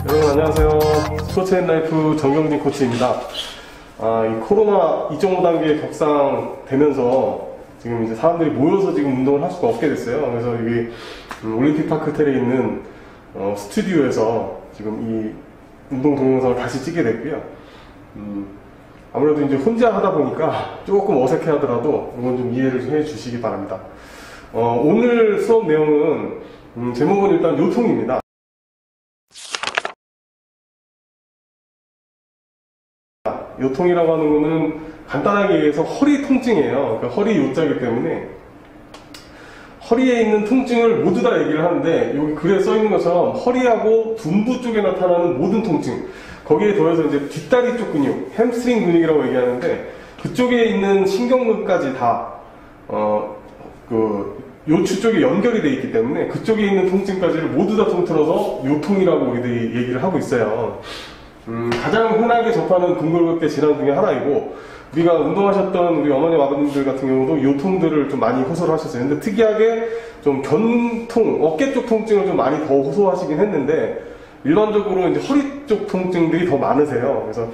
여러분 안녕하세요. 스포츠앤라이프 정경진 코치입니다. 이 코로나 2.5단계 격상되면서 지금 이제 사람들이 모여서 지금 운동을 할 수가 없게 됐어요. 그래서 여기 올림픽파크 호텔에 있는 스튜디오에서 지금 이 운동 동영상을 다시 찍게 됐고요. 아무래도 이제 혼자 하다 보니까 조금 어색해 하더라도 이건 좀 이해를 해 주시기 바랍니다. 오늘 수업 내용은 제목은 일단 요통입니다. 요통이라고 하는 거는 간단하게 얘기해서 허리 통증이에요. 그러니까 허리 요자이기 때문에 허리에 있는 통증을 모두 다 얘기를 하는데 여기 글에 써 있는 것처럼 허리하고 둔부 쪽에 나타나는 모든 통증, 거기에 더해서 이제 뒷다리 쪽 근육, 햄스트링 근육이라고 얘기하는데 그쪽에 있는 신경근까지 다 요추 쪽에 연결이 되어 있기 때문에 그쪽에 있는 통증까지를 모두 다 통틀어서 요통이라고 우리들이 얘기를 하고 있어요. 가장 흔하게 접하는 근골격계 질환 중에 하나이고, 우리가 운동하셨던 우리 어머님 아버님들 같은 경우도 요통들을 좀 많이 호소를 하셨어요. 근데 특이하게 좀 견통, 어깨 쪽 통증을 좀 많이 더 호소하시긴 했는데 일반적으로 이제 허리 쪽 통증들이 더 많으세요. 그래서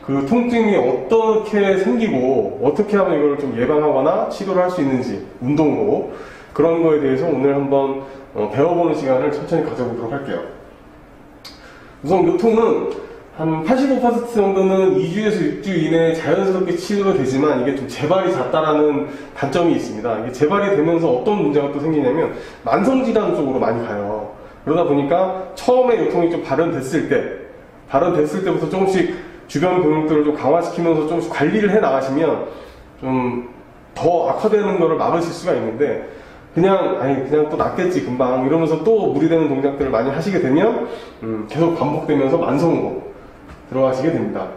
그 통증이 어떻게 생기고 어떻게 하면 이걸 좀 예방하거나 치료를 할 수 있는지 운동으로, 그런 거에 대해서 오늘 한번 배워보는 시간을 천천히 가져보도록 할게요. 우선 요통은 한 85% 정도는 2주에서 6주 이내에 자연스럽게 치료가 되지만 이게 좀 재발이 잦다라는 단점이 있습니다. 이게 재발이 되면서 어떤 문제가 또 생기냐면 만성질환 쪽으로 많이 가요. 그러다 보니까 처음에 요통이 좀 발현됐을 때부터 조금씩 주변 근육들을 좀 강화시키면서 조금씩 관리를 해 나가시면 좀 더 악화되는 거를 막으실 수가 있는데, 그냥 또 낫겠지 금방 이러면서 또 무리되는 동작들을 많이 하시게 되면 계속 반복되면서 만성으로 들어가시게 됩니다.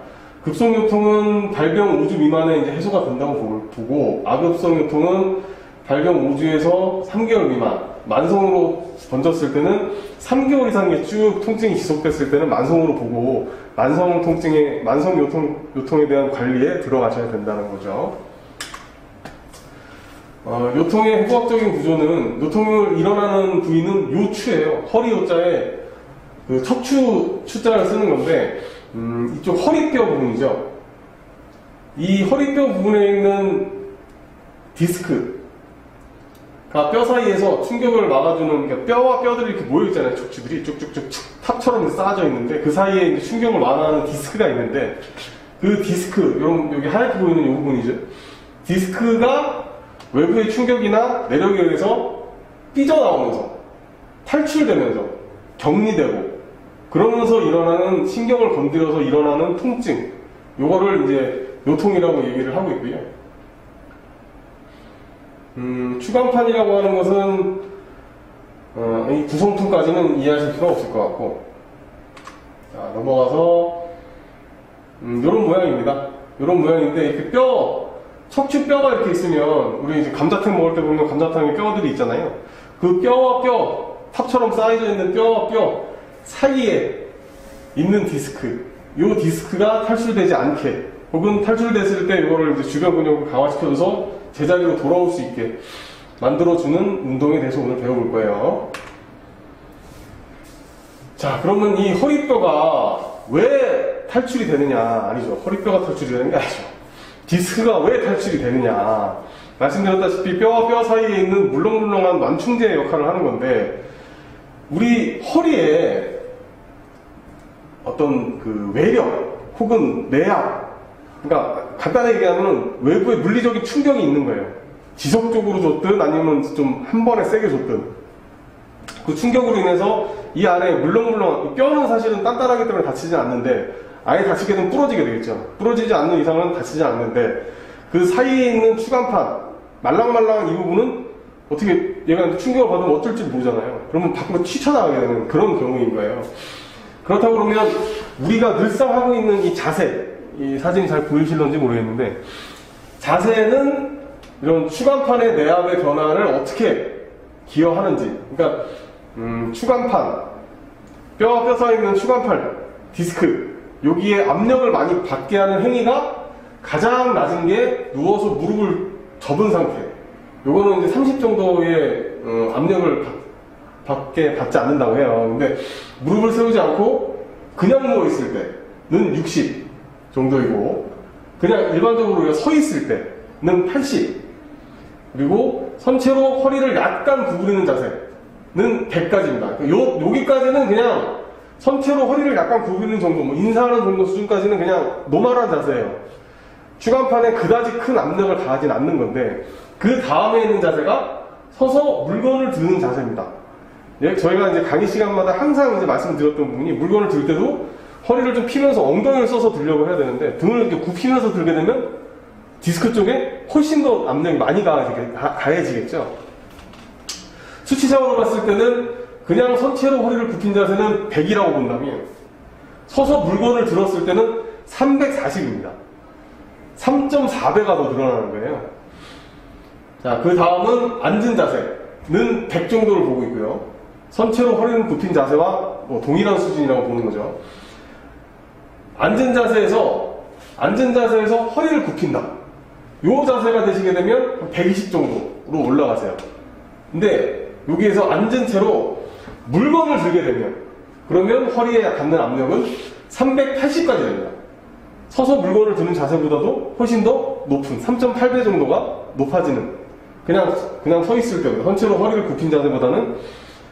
급성 요통은 발병 5주 미만에 이제 해소가 된다고 보고, 아급성 요통은 발병 5주에서 3개월 미만, 만성으로 번졌을 때는 3개월 이상의 쭉 통증이 지속됐을 때는 만성으로 보고, 만성 요통에 대한 관리에 들어가셔야 된다는 거죠. 요통의 해부학적인 구조는, 요통을 일어나는 부위는 요추예요. 허리 요자에 그 척추 추자를 쓰는 건데, 이쪽 허리뼈 부분이죠. 이 허리뼈 부분에 있는 디스크가 뼈 사이에서 충격을 막아주는, 그러니까 뼈와 뼈들이 이렇게 모여있잖아요. 척추들이 쭉쭉쭉 탑처럼 쌓아져 있는데 그 사이에 이제 충격을 완화하는 디스크가 있는데, 그 디스크, 여기 하얗게 보이는 이 부분이죠. 디스크가 외부의 충격이나 내력에 의해서 삐져나오면서 탈출되면서 격리되고, 그러면서 일어나는, 신경을 건드려서 일어나는 통증, 요거를 이제 요통이라고 얘기를 하고 있고요. 추간판이라고 하는 것은 이 구성통까지는 이해하실 필요 없을 것 같고, 자, 넘어가서 요런 모양입니다. 요런 모양인데, 이렇게 척추뼈가 이렇게 있으면, 우리 이제 감자탕 먹을 때 보면 감자탕에 뼈들이 있잖아요. 그 뼈와 뼈, 탑처럼 쌓여져 있는 뼈와 뼈 사이에 있는 디스크, 요 디스크가 탈출되지 않게, 혹은 탈출됐을 때 이거를 이제 주변 근육을 강화시켜줘서 제자리로 돌아올 수 있게 만들어주는 운동에 대해서 오늘 배워볼 거예요. 자, 그러면 이 허리뼈가 왜 탈출이 되느냐? 아니죠. 허리뼈가 탈출이 되는 게 아니죠. 디스크가 왜 탈출이 되느냐? 말씀드렸다시피 뼈와 뼈 사이에 있는 물렁물렁한 완충제 역할을 하는 건데, 우리 허리에 어떤 그 외력 혹은 내압, 그러니까 간단하게 얘기하면 외부의 물리적인 충격이 있는 거예요. 지속적으로 줬든 아니면 좀 한 번에 세게 줬든, 그 충격으로 인해서 이 안에 물렁물렁한 뼈는 사실은 단단하기 때문에 다치지 않는데, 아예 다치게 되면 부러지게 되겠죠. 부러지지 않는 이상은 다치지 않는데, 그 사이에 있는 추간판, 말랑말랑한 이 부분은 어떻게, 얘가 충격을 받으면 어쩔지 모르잖아요. 그러면 밖으로 튀쳐나가게 되는 그런 경우인 거예요. 그렇다고 그러면 우리가 늘상 하고 있는 이 자세, 이 사진이 잘 보이실런지 모르겠는데, 자세는 이런 추간판의 내압의 변화를 어떻게 기여하는지, 그러니까 추간판, 뼈와 뼈 사이에 있는 추간판, 디스크, 여기에 압력을 많이 받게 하는 행위가 가장 낮은 게 누워서 무릎을 접은 상태. 요거는 이제 30 정도의 압력을 받지 않는다고 해요. 근데 무릎을 세우지 않고 그냥 누워있을 때는 60 정도이고, 그냥 일반적으로 우리가 서 있을 때는 80, 그리고 선체로 허리를 약간 구부리는 자세는 100까지입니다. 여기까지는 그냥 선체로 허리를 약간 구부리는 정도, 뭐 인사하는 정도 수준까지는 그냥 노멀한 자세예요. 추간판에 그다지 큰 압력을 가하진 않는 건데, 그 다음에 있는 자세가 서서 물건을 드는 자세입니다. 예, 저희가 이제 강의 시간마다 항상 이제 말씀드렸던 부분이, 물건을 들 때도 허리를 좀 피면서 엉덩이를 써서 들려고 해야 되는데, 등을 이렇게 굽히면서 들게 되면 디스크 쪽에 훨씬 더 압력이 많이 가해지겠죠. 수치상으로 봤을 때는 그냥 선체로 허리를 굽힌 자세는 100이라고 본다면, 서서 물건을 들었을 때는 340입니다. 3.4배가 더 늘어나는 거예요. 자, 그 다음은 앉은 자세는 100 정도를 보고 있고요. 선체로 허리를 굽힌 자세와 뭐 동일한 수준이라고 보는 거죠. 앉은 자세에서 허리를 굽힌다. 요 자세가 되시게 되면 120 정도로 올라가세요. 근데 여기에서 앉은 채로 물건을 들게 되면, 그러면 허리에 갖는 압력은 380까지 됩니다. 서서 물건을 드는 자세보다도 훨씬 더 높은 3.8배 정도가 높아지는, 그냥 서 있을 때보다, 선체로 허리를 굽힌 자세보다는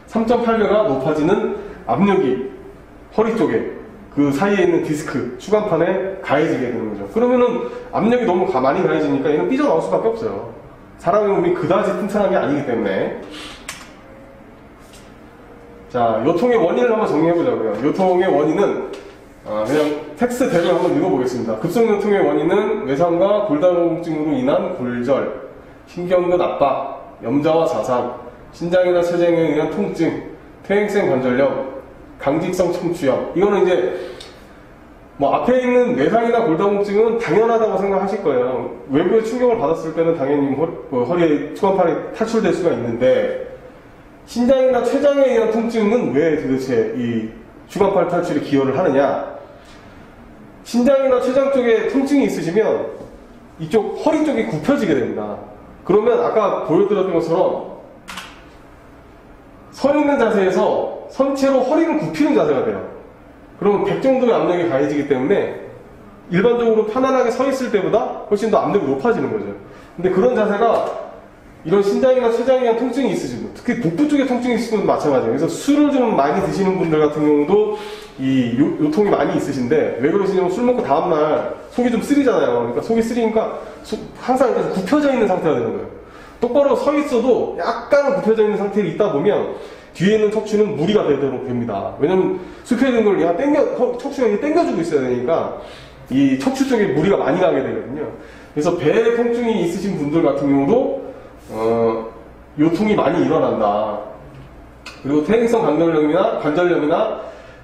3.8배가 높아지는 압력이 허리 쪽에, 그 사이에 있는 디스크, 추간판에 가해지게 되는 거죠. 그러면은 압력이 너무 많이 가해지니까 얘는 삐져나올 수밖에 없어요. 사람의 몸이 그다지 튼튼한 게 아니기 때문에. 자, 요통의 원인을 한번 정리해보자고요. 요통의 원인은 그냥 텍스트대로 한번 읽어보겠습니다. 급성요통의 원인은 외상과 골다공증으로 인한 골절, 신경근 압박, 염좌와 자상, 신장이나 췌장에 의한 통증, 퇴행성 관절염, 강직성 척추염. 이거는 이제 뭐 앞에 있는 외상이나 골다공증은 당연하다고 생각하실 거예요. 외부의 충격을 받았을 때는 당연히 허리에 추간판이 탈출될 수가 있는데, 신장이나 췌장에 의한 통증은 왜 도대체 이 추간판 탈출에 기여를 하느냐? 신장이나 췌장 쪽에 통증이 있으시면 이쪽 허리 쪽이 굽혀지게 됩니다. 그러면 아까 보여드렸던 것처럼 서 있는 자세에서 선체로 허리를 굽히는 자세가 돼요. 그러면 100 정도의 압력이 가해지기 때문에 일반적으로 편안하게 서 있을 때보다 훨씬 더 압력이 높아지는 거죠. 근데 그런 자세가 이런 신장이나 췌장에 대한 통증이 있으신 분, 특히 복부 쪽에 통증이 있으신 분도 마찬가지예요. 그래서 술을 좀 많이 드시는 분들 같은 경우도 이 요통이 많이 있으신데, 왜 그러시냐면 술 먹고 다음날 속이 좀 쓰리잖아요. 그러니까 속이 쓰리니까 항상 이렇게 굽혀져 있는 상태가 되는 거예요. 똑바로 서 있어도 약간 굽혀져 있는 상태에 있다 보면 뒤에 있는 척추는 무리가 되도록 됩니다. 왜냐면 굽혀진 걸 얘가 척추가 이렇게 당겨주고 있어야 되니까 이 척추 쪽에 무리가 많이 가게 되거든요. 그래서 배에 통증이 있으신 분들 같은 경우도 요통이 많이 일어난다. 그리고 퇴행성 관절염이나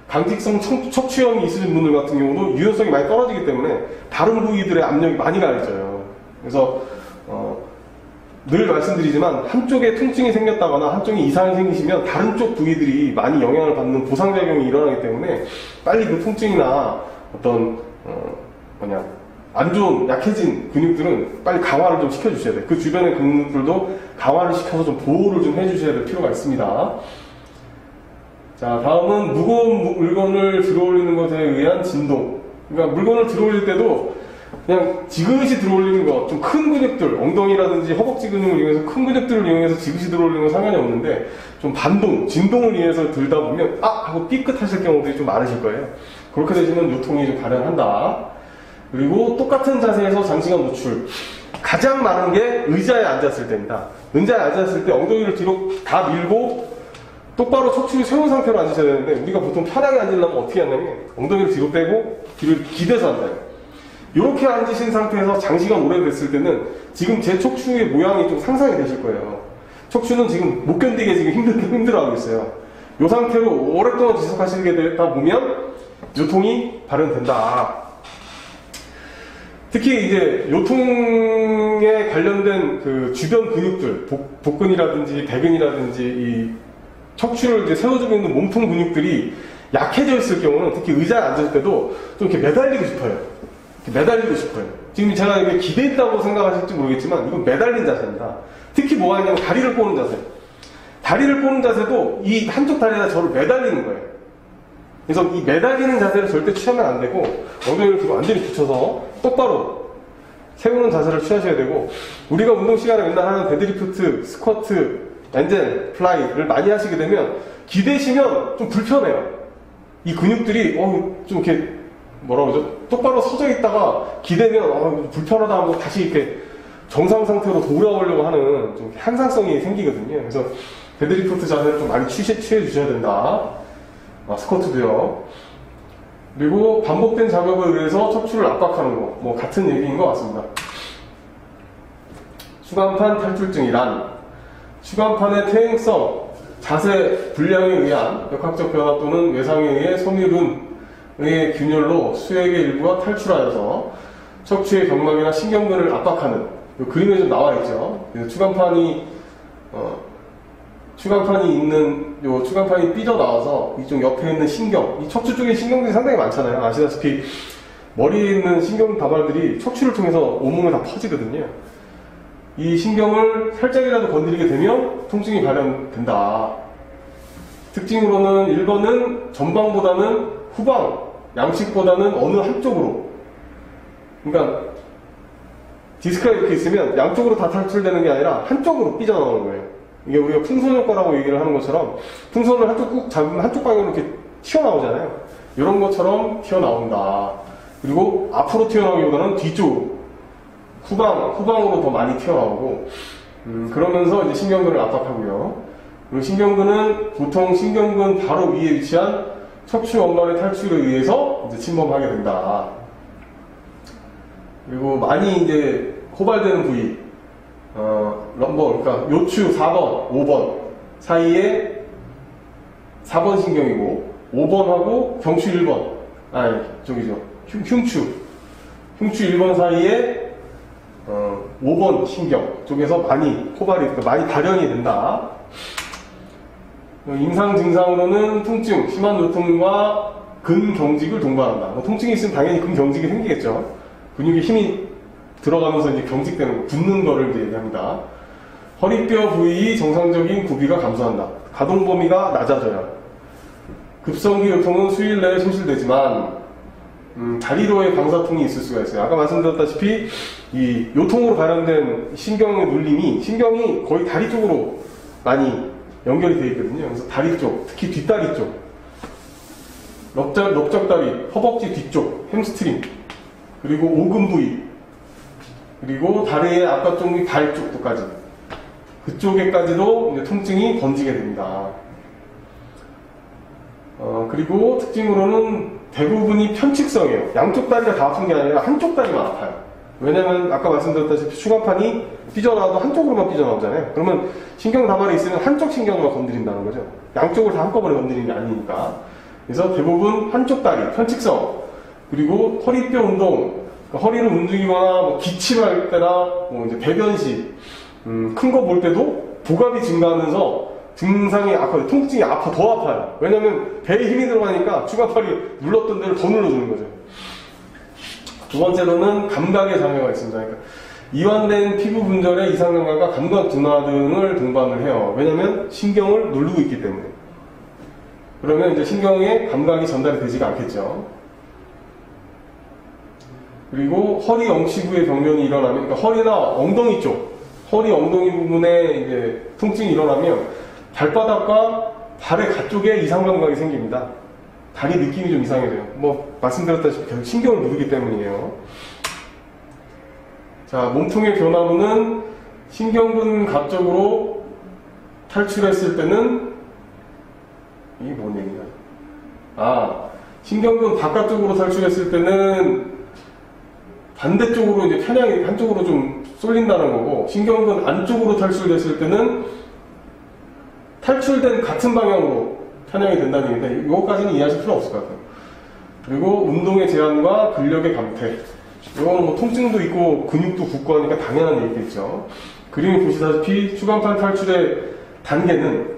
강직성 척추염이 있으신 분들 같은 경우도 유연성이 많이 떨어지기 때문에 다른 부위들의 압력이 많이 가해져요. 그래서 늘 말씀드리지만 한쪽에 통증이 생겼다거나 한쪽에 이상이 생기시면 다른 쪽 부위들이 많이 영향을 받는 부상작용이 일어나기 때문에 빨리 그 통증이나 어떤 안 좋은 약해진 근육들은 빨리 강화를 좀 시켜주셔야 돼요. 그 주변의 근육들도 강화를 시켜서 좀 보호를 좀 해주셔야 될 필요가 있습니다. 자, 다음은 무거운 물건을 들어올리는 것에 의한 진동. 그러니까 물건을 들어올릴 때도 그냥 지그시 들어올리는 거, 좀 큰 근육들, 엉덩이라든지 허벅지 근육을 이용해서 큰 근육들을 이용해서 지그시 들어올리는 건 상관이 없는데, 좀 반동, 진동을 위해서 들다 보면 하고 삐끗하실 경우들이 좀 많으실 거예요. 그렇게 되시면 요통이 좀 발현한다. 그리고 똑같은 자세에서 장시간 노출. 가장 많은 게 의자에 앉았을 때입니다. 의자에 앉았을 때 엉덩이를 뒤로 다 밀고 똑바로 척추를 세운 상태로 앉으셔야 되는데, 우리가 보통 편하게 앉으려면 어떻게 하냐면 엉덩이를 뒤로 빼고 뒤를 기대서 앉아요. 이렇게 앉으신 상태에서 장시간 오래됐을 때는 지금 제 척추의 모양이 좀 상상이 되실 거예요. 척추는 지금 못 견디게 지금 힘들어하고 있어요. 이 상태로 오랫동안 지속하시게 되다 보면 요통이 발현된다. 특히 이제 요통에 관련된 그 주변 근육들, 복근이라든지 배근이라든지 이 척추를 이제 세워주고 있는 몸통 근육들이 약해져 있을 경우는 특히 의자에 앉을 때도 좀 이렇게 매달리고 싶어요. 지금 제가 이게 기대있다고 생각하실지 모르겠지만 이건 매달린 자세입니다. 특히 뭐가 있냐면 다리를 꼬는 자세. 다리를 꼬는 자세도 이 한쪽 다리에다 저를 매달리는 거예요. 그래서 이 매달리는 자세를 절대 취하면 안 되고, 엉덩이를 뒤로 완전히 붙여서 똑바로 세우는 자세를 취하셔야 되고, 우리가 운동 시간에 맨날 하는 데드리프트, 스쿼트, 앤젠, 플라이를 많이 하시게 되면 기대시면 좀 불편해요. 이 근육들이 좀 이렇게 뭐라고 그러죠? 똑바로 서져 있다가 기대면 불편하다 하고 다시 이렇게 정상 상태로 돌아오려고 하는 좀 향상성이 생기거든요. 그래서 데드리프트 자세를 좀 많이 취해 주셔야 된다. 스쿼트도요. 그리고 반복된 작업에 의해서 척추를 압박하는 거, 뭐 같은 얘기인 것 같습니다. 추간판 탈출증이란 추간판의 퇴행성, 자세 불량에 의한 역학적 변화 또는 외상에 의해 섬유륜의 균열로 수액의 일부가 탈출하여서 척추의 경막이나 신경근을 압박하는, 이 그림에 좀 나와 있죠. 그래서 추간판이 삐져나와서 이쪽 옆에 있는 신경, 이 척추 쪽에 신경들이 상당히 많잖아요. 아시다시피 머리에 있는 신경 다발들이 척추를 통해서 온몸에 다 퍼지거든요. 이 신경을 살짝이라도 건드리게 되면 통증이 발현된다. 특징으로는 1번은 전방보다는 후방, 양측보다는 어느 한쪽으로, 그러니까 디스크가 이렇게 있으면 양쪽으로 다 탈출되는 게 아니라 한쪽으로 삐져나오는 거예요. 이게 우리가 풍선 효과라고 얘기를 하는 것처럼 풍선을 한쪽 꾹 잡으면 한쪽 방향으로 이렇게 튀어나오잖아요. 이런 것처럼 튀어나온다. 그리고 앞으로 튀어나오기보다는 뒤쪽, 후방으로 더 많이 튀어나오고, 그러면서 이제 신경근을 압박하고요. 그리고 신경근은 보통 신경근 바로 위에 위치한 척추 원관의 탈출에 의해서 이제 침범하게 된다. 그리고 많이 이제 호발되는 부위, 그러니까 요추 4번, 5번 사이에 4번 신경이고, 5번하고 경추 1번, 흉추 1번 사이에 5번 신경 쪽에서 많이 많이 발현이 된다. 임상 증상으로는 통증, 심한 요통과 근경직을 동반한다. 통증이 있으면 당연히 근경직이 생기겠죠. 근육에 힘이 들어가면서 이제 경직되는 거, 굳는 거를 이제 얘기합니다. 허리뼈 부위 정상적인 구비가 감소한다. 가동 범위가 낮아져요. 급성기 요통은 수일 내에 소실되지만 다리로의 방사통이 있을 수가 있어요. 아까 말씀드렸다시피 이 요통으로 발현된 신경의 눌림이, 신경이 거의 다리 쪽으로 많이 연결이 되어 있거든요. 그래서 다리 쪽, 특히 뒷다리 쪽, 넓적다리, 허벅지 뒤쪽, 햄스트링, 그리고 오금 부위, 그리고 다리의 아까쪽 및 발 쪽도까지, 그쪽에까지도 이제 통증이 번지게 됩니다. 그리고 특징으로는 대부분이 편측성이에요. 양쪽 다리가 다 아픈 게 아니라 한쪽 다리만 아파요. 왜냐면 아까 말씀드렸다시피 추간판이 삐져나와도 한쪽으로만 삐져나오잖아요. 그러면 신경 다발이 있으면 한쪽 신경만 건드린다는 거죠. 양쪽을 다 한꺼번에 건드리는 게 아니니까. 그래서 대부분 한쪽 다리, 편측성, 그리고 허리뼈 운동, 그러니까 허리를 움직이거나 뭐 기침할 때나 뭐 이제 배변시, 큰 거 볼 때도 복압이 증가하면서 증상이 통증이 더 아파요. 왜냐면 배에 힘이 들어가니까 추간팔이 눌렀던 데를 더 눌러주는 거죠. 두 번째로는 감각의 장애가 있습니다. 그러니까 이완된 피부 분절의 이상 감각과 감각 둔화 등을 동반을 해요. 왜냐면 신경을 누르고 있기 때문에. 그러면 이제 신경에 감각이 전달이 되지가 않겠죠. 그리고 허리 엉치부의 병변이 일어나면, 그러니까 허리나 엉덩이 쪽, 허리 엉덩이 부분에 이제 통증이 일어나면 발바닥과 발의 가쪽에 이상 감각이 생깁니다. 다리 느낌이 좀 이상해져요. 뭐 말씀드렸다시피 계속 신경을 누르기 때문이에요. 자, 몸통의 변화로는 신경근 가쪽으로 탈출했을 때는 이게 뭔 얘기야? 신경근 바깥쪽으로 탈출했을 때는 반대쪽으로 이제 편향이 한쪽으로 좀 쏠린다는 거고, 신경근 안쪽으로 탈출됐을 때는 탈출된 같은 방향으로 편향이 된다는 얘기인데, 이거까지는 이해하실 필요 없을 것 같아요. 그리고 운동의 제한과 근력의 감퇴. 이거는 뭐 통증도 있고 근육도 굳고 하니까 당연한 얘기겠죠. 그림을 보시다시피 추간판 탈출의 단계는,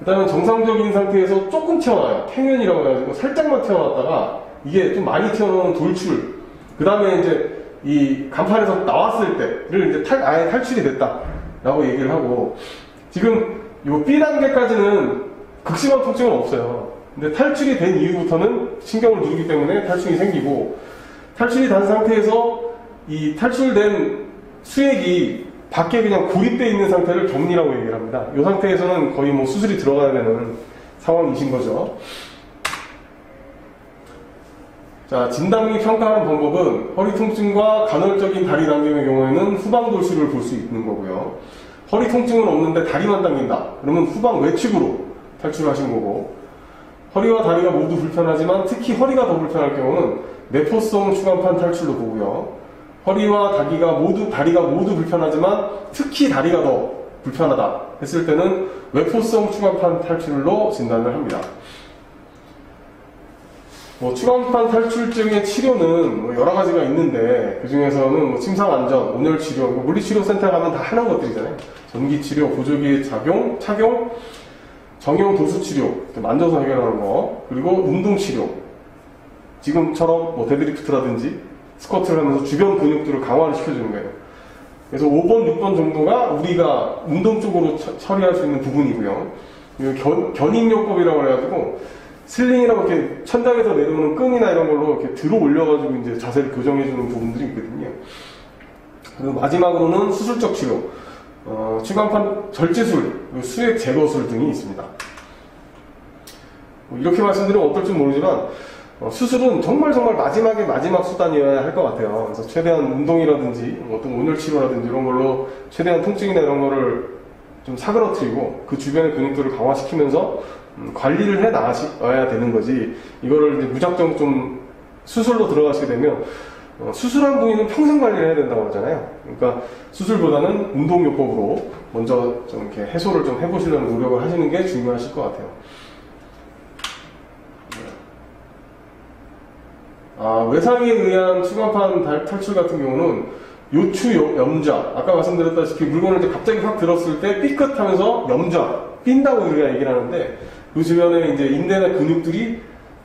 일단은 정상적인 상태에서 조금 튀어나와요. 팽현이라고 해가지고 살짝만 튀어나왔다가 이게 좀 많이 튀어나오는 돌출, 그 다음에 이제 이 간판에서 나왔을 때를 이제 아예 탈출이 됐다라고 얘기를 하고, 지금 요 B 단계까지는 극심한 통증은 없어요. 근데 탈출이 된 이후부터는 신경을 누르기 때문에 탈출이 생기고, 탈출이 된 상태에서 이 탈출된 수액이 밖에 그냥 고립되어 있는 상태를 격리라고 얘기를 합니다. 이 상태에서는 거의 뭐 수술이 들어가야 되는 상황이신 거죠. 자, 진단 및 평가하는 방법은 허리 통증과 간헐적인 다리 당김의 경우에는 후방 돌수를 볼 수 있는 거고요. 허리 통증은 없는데 다리만 당긴다. 그러면 후방 외측으로 탈출하신 거고, 허리와 다리가 모두 불편하지만 특히 허리가 더 불편할 경우는 내포성 추간판 탈출로 보고요. 허리와 다리가 모두 불편하지만 특히 다리가 더 불편하다 했을 때는 외포성 추간판 탈출로 진단을 합니다. 추간판 탈출증의 치료는 여러 가지가 있는데, 그 중에서는 침상안전, 온열치료, 물리치료센터 가면 다 하는 것들이잖아요. 전기치료, 보조기의 착용, 정형 도수치료, 만져서 해결하는 거, 그리고 운동치료. 지금처럼 데드리프트라든지 스쿼트를 하면서 주변 근육들을 강화를 시켜주는 거예요. 그래서 5번, 6번 정도가 우리가 운동 쪽으로 처리할 수 있는 부분이고요. 견인요법이라고 해가지고, 슬링이라고 이렇게 천장에서 내려오는 끈이나 이런 걸로 이렇게 들어 올려가지고 이제 자세를 교정해주는 부분들이 있거든요. 그리고 마지막으로는 수술적 치료, 추간판 절제술, 수액 제거술 등이 있습니다. 이렇게 말씀드리면 어떨지 모르지만, 수술은 정말 마지막 수단이어야 할 것 같아요. 그래서 최대한 운동이라든지, 어떤 온열치료라든지 이런 걸로 최대한 통증이나 이런 거를 좀 사그러뜨리고, 그 주변의 근육들을 강화시키면서 관리를 해 나가셔야 되는 거지, 이거를 이제 무작정 좀 수술로 들어가시게 되면, 수술한 부위는 평생 관리를 해야 된다고 하잖아요. 그러니까 수술보다는 운동요법으로 먼저 좀 이렇게 해소를 좀 해보시려는 노력을 하시는 게 중요하실 것 같아요. 외상에 의한 추간판 탈출 같은 경우는 요추 염좌, 아까 말씀드렸다시피 물건을 이제 갑자기 확 들었을 때 삐끗하면서 염좌, 삔다고 우리가 얘기를 하는데, 그 주변에 이제 인대나 근육들이,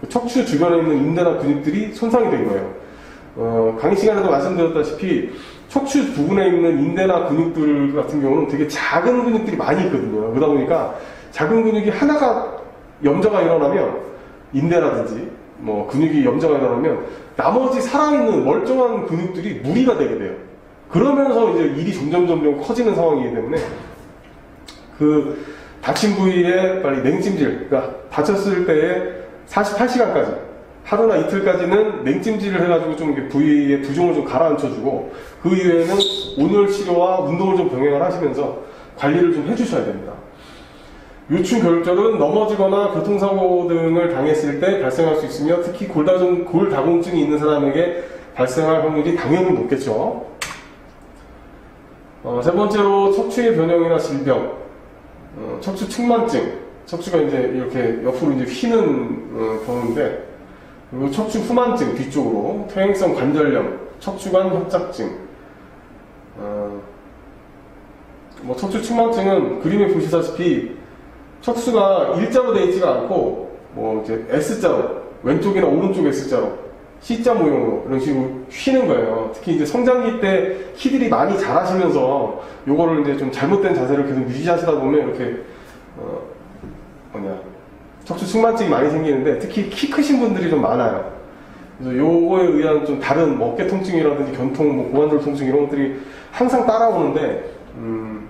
척추 주변에 있는 인대나 근육들이 손상이 된 거예요. 강의 시간에도 말씀드렸다시피 척추 부분에 있는 인대나 근육들 같은 경우는 되게 작은 근육들이 많이 있거든요. 그러다 보니까 작은 근육이 하나가 염좌가 일어나면, 인대라든지 근육이 염좌가 일어나면 나머지 살아있는 멀쩡한 근육들이 무리가 되게 돼요. 그러면서 이제 일이 점점 커지는 상황이기 때문에, 그 다친 부위에 빨리 냉찜질, 그러니까 다쳤을 때에 48시간까지, 하루나 이틀까지는 냉찜질을 해가지고 좀 부위의 부종을 좀 가라앉혀주고, 그 이후에는 온열치료와 운동을 좀 병행을 하시면서 관리를 좀 해주셔야 됩니다. 요충결절은 넘어지거나 교통사고 등을 당했을 때 발생할 수 있으며, 특히 골다공증이 있는 사람에게 발생할 확률이 당연히 높겠죠. 세 번째로 척추의 변형이나 질병, 척추 측만증, 척추가 이제 이렇게 옆으로 이제 휘는 경우인데, 그리고 척추 후만증 뒤쪽으로, 퇴행성 관절염, 척추관 협착증. 척추 측만증은 그림에 보시다시피 척추가 일자로 되어 있지가 않고, 이제 S자로, 왼쪽이나 오른쪽 S자로, C자 모형으로 이런 식으로 휘는 거예요. 특히 이제 성장기 때 키들이 많이 자라시면서 요거를 이제 좀 잘못된 자세를 계속 유지하시다 보면 이렇게 척추 측만증이 많이 생기는데, 특히 키 크신 분들이 좀 많아요. 그래서 요거에 의한 좀 다른 어깨 통증이라든지 견통, 고관절 통증 이런 것들이 항상 따라오는데,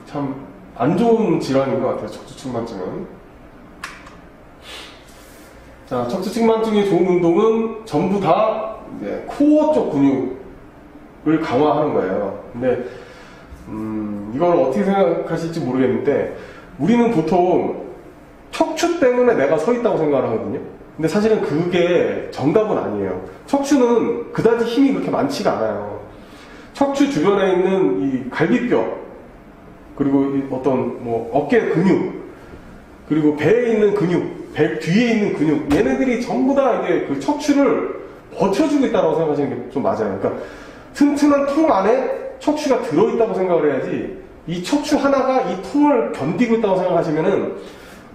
참 안 좋은 질환인 것 같아요, 척추 측만증은. 자, 척추 측만증의 좋은 운동은 전부 다 이제 코어 쪽 근육을 강화하는 거예요. 근데 이걸 어떻게 생각하실지 모르겠는데, 우리는 보통 척추 때문에 내가 서 있다고 생각을 하거든요. 근데 사실은 그게 정답은 아니에요. 척추는 그다지 힘이 그렇게 많지가 않아요. 척추 주변에 있는 이 갈비뼈, 그리고 이 어떤 어깨 근육, 그리고 배에 있는 근육, 배 뒤에 있는 근육, 얘네들이 전부 다 이제 그 척추를 버텨주고 있다고 생각하시는 게 좀 맞아요. 그러니까 튼튼한 통 안에 척추가 들어있다고 생각을 해야지, 이 척추 하나가 이 통을 견디고 있다고 생각하시면은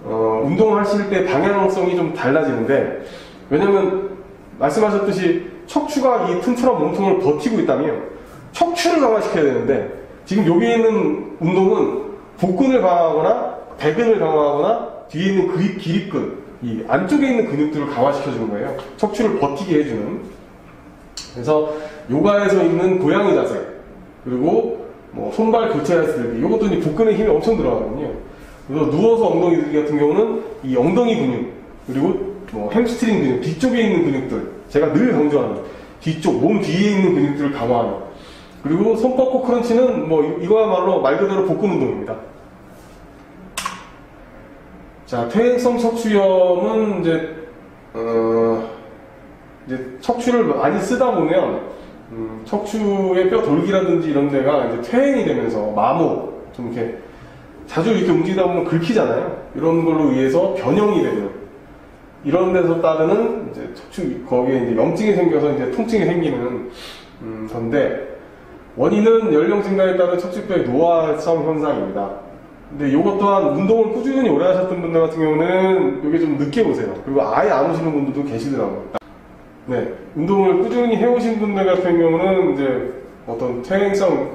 운동을 하실 때 방향성이 좀 달라지는데, 왜냐면 말씀하셨듯이 척추가 이 튼튼한 몸통을 버티고 있다면 척추를 강화시켜야 되는데, 지금 여기 있는 운동은 복근을 강화하거나 배근을 강화하거나 뒤에 있는 기립근, 이 안쪽에 있는 근육들을 강화시켜주는 거예요. 척추를 버티게 해주는. 그래서 요가에서 있는 고양이 자세, 그리고 뭐 손발 교차해서 들기, 이것도 이제 복근에 힘이 엄청 들어가거든요. 그래서 누워서 엉덩이 들기 같은 경우는 이 엉덩이 근육, 그리고 뭐 햄스트링 근육, 뒤쪽에 있는 근육들, 제가 늘 강조하는 뒤쪽, 몸 뒤에 있는 근육들을 강화하는. 그리고 손 뻗고 크런치는 뭐 이거야말로 말 그대로 복근 운동입니다. 자, 퇴행성 척추염은 이제 척추를 많이 쓰다 보면 척추의 뼈 돌기라든지 이런 데가 이제 퇴행이 되면서 마모, 좀 이렇게 자주 이렇게 움직이다 보면 긁히잖아요. 이런 걸로 의해서 변형이 되는, 이런 데서 따르는 이제 척추, 거기에 이제 염증이 생겨서 이제 통증이 생기는 건데, 원인은 연령 증가에 따른 척추뼈의 노화성 현상입니다. 근데 이것 또한 운동을 꾸준히 오래 하셨던 분들 같은 경우는 이게 좀 늦게 오세요. 그리고 아예 안 오시는 분들도 계시더라고요. 네, 운동을 꾸준히 해오신 분들 같은 경우는 이제 어떤 퇴행성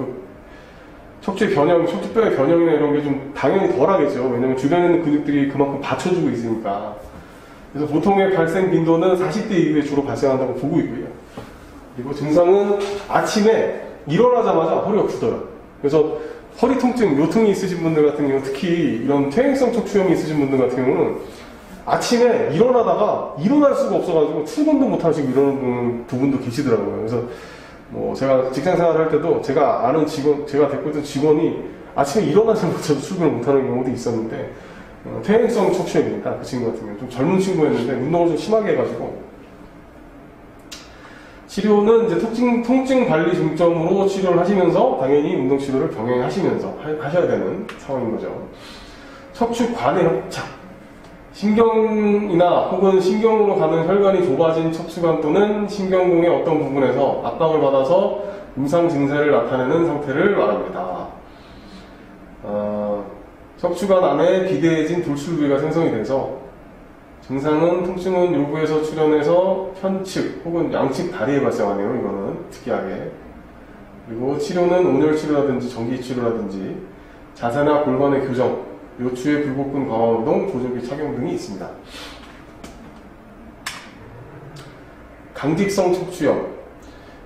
척추의 변형, 척추뼈의 변형이나 이런 게 좀 당연히 덜 하겠죠. 왜냐면 주변에 있는 근육들이 그만큼 받쳐주고 있으니까. 그래서 보통의 발생 빈도는 40대 이후에 주로 발생한다고 보고 있고요. 그리고 증상은 아침에 일어나자마자 허리가 굳어요. 그래서 허리 통증, 요통이 있으신 분들 같은 경우, 특히 이런 퇴행성 척추염이 있으신 분들 같은 경우는 아침에 일어나다가 일어날 수가 없어가지고 출근도 못 하시고 이러는 부분도 계시더라고요. 그래서 뭐 제가 직장 생활을 할 때도 제가 아는 직원, 제가 데리고 있던 직원이 아침에 일어나자마자 출근을 못 하는 경우도 있었는데, 퇴행성 척추염입니다. 그 친구 같은 경우 좀 젊은 친구였는데 운동을 좀 심하게 해가지고. 치료는 이제 통증 관리 중점으로 치료를 하시면서 당연히 운동 치료를 병행하시면서 하셔야 되는 상황인 거죠. 척추관의 협착, 신경이나 혹은 신경으로 가는 혈관이 좁아진 척추관 또는 신경공의 어떤 부분에서 압박을 받아서 임상 증세를 나타내는 상태를 말합니다. 척추관 안에 비대해진 돌출 부위가 생성이 돼서 증상은, 통증은 요구에서 출현해서 편측 혹은 양측 다리에 발생하네요. 이거는 특이하게. 그리고 치료는 온열 치료라든지 전기 치료라든지 자세나 골반의 교정, 요추의 불복근 강화 운동, 보조기 착용 등이 있습니다. 강직성 척추염,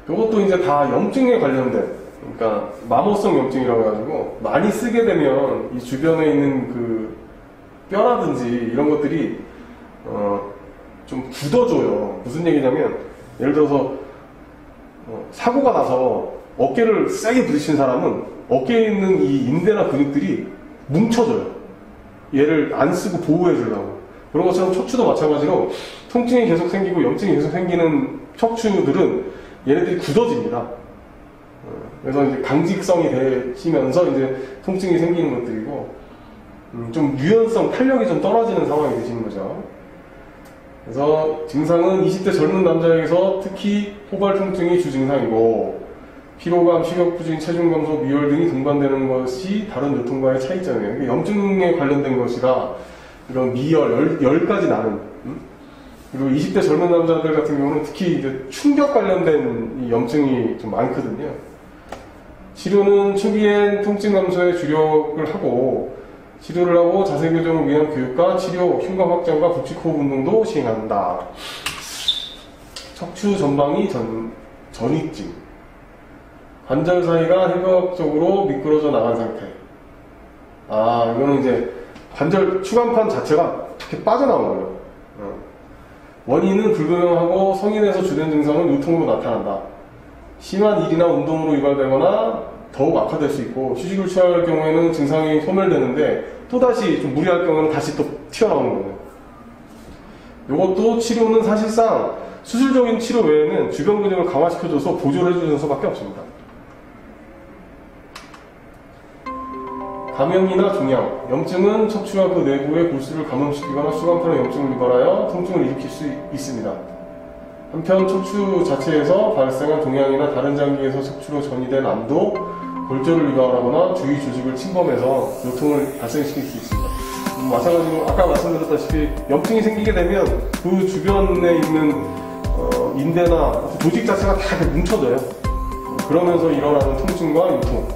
이것도 이제 다 염증에 관련된, 그러니까 마모성 염증이라고 해가지고 많이 쓰게 되면 이 주변에 있는 그 뼈라든지 이런 것들이 좀 굳어져요. 무슨 얘기냐면, 예를 들어서 사고가 나서 어깨를 세게 부딪힌 사람은 어깨에 있는 이 인대나 근육들이 뭉쳐져요. 얘를 안 쓰고 보호해 주려고. 그런 것처럼 척추도 마찬가지로 통증이 계속 생기고 염증이 계속 생기는 척추들은 얘네들이 굳어집니다. 그래서 이제 강직성이 되시면서 이제 통증이 생기는 것들이고, 좀 유연성, 탄력이 좀 떨어지는 상황이 되시는 거죠. 그래서 증상은 20대 젊은 남자에게서 특히 포발 통증이 주증상이고, 피로감, 식욕부진, 체중 감소, 미열 등이 동반되는 것이 다른 요통과의 차이점이에요. 염증에 관련된 것이라 이런 미열, 열까지 나는. 그리고 20대 젊은 남자들 같은 경우는 특히 이제 충격 관련된 이 염증이 좀 많거든요. 치료는 초기엔 통증 감소에 주력을 하고, 치료를 하고 자세 교정을 위한 교육과 치료, 흉곽 확장과 복식호흡 운동도 시행한다. 척추 전방위 전이증, 관절 사이가 해부학적으로 미끄러져 나간 상태. 이거는 이제 관절 추간판 자체가 이렇게 빠져나온 거예요. 원인은 불분명하고 성인에서 주된 증상은 요통으로 나타난다. 심한 일이나 운동으로 유발되거나 더욱 악화될 수 있고, 휴식을 취할 경우에는 증상이 소멸되는데 또다시 좀 무리할 경우는 다시 또 튀어나오는 거예요. 이것도 치료는 사실상 수술적인 치료 외에는 주변 근육을 강화시켜줘서 보조를 해주는 수밖에 없습니다. 감염이나 종양, 염증은 척추와 그 내부의 골수를 감염시키거나 수간판의 염증을 유발하여 통증을 일으킬 수 있습니다. 한편 척추 자체에서 발생한 종양이나 다른 장기에서 척추로 전이된 암도 골절을 유발하거나 주위 조직을 침범해서 요통을 발생시킬 수 있습니다. 마찬가지로 아까 말씀드렸다시피 염증이 생기게 되면 그 주변에 있는 인대나 조직 자체가 다 뭉쳐져요. 그러면서 일어나는 통증과 요통.